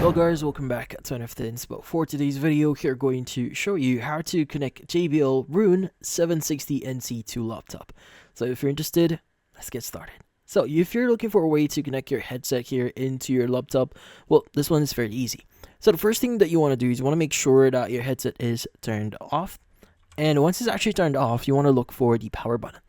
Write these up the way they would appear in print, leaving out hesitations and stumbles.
Well guys, welcome back to NFT Inspo. For today's video, we're going to show you how to connect JBL Rune 760NC to laptop. So if you're interested, let's get started. So if you're looking for a way to connect your headset here into your laptop, well, this one is very easy. So the first thing that you want to do is you want to make sure that your headset is turned off. And once it's actually turned off, you want to look for the power button.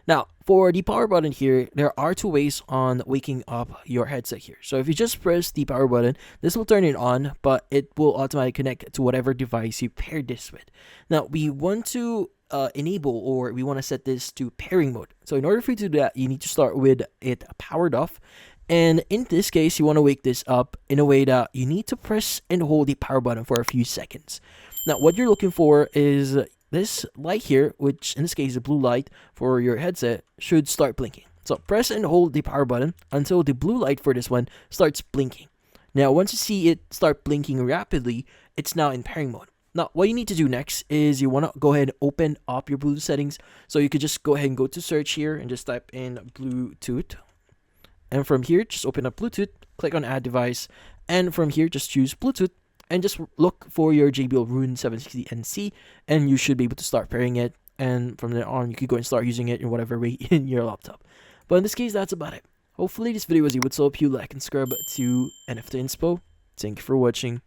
Now, for the power button here, there are two ways on waking up your headset here. So if you just press the power button, this will turn it on, but it will automatically connect to whatever device you pair this with. Now, we want to enable, or we want to set this to pairing mode. So in order for you to do that, you need to start with it powered off. And in this case, you want to wake this up in a way that you need to press and hold the power button for a few seconds. Now, what you're looking for is this light here, which in this case is a blue light for your headset, should start blinking. So press and hold the power button until the blue light for this one starts blinking. Now once you see it start blinking rapidly, it's now in pairing mode. Now what you need to do next is you want to go ahead and open up your Bluetooth settings. So you could just go ahead and go to search here and just type in Bluetooth. And from here, just open up Bluetooth, click on add device, and from here just choose Bluetooth. And just look for your JBL Rune 760NC, and you should be able to start pairing it. And from there on, you could go and start using it in whatever way in your laptop. But in this case, that's about it. Hopefully, this video was able to help you. Like and subscribe to NFT Inspo. Thank you for watching.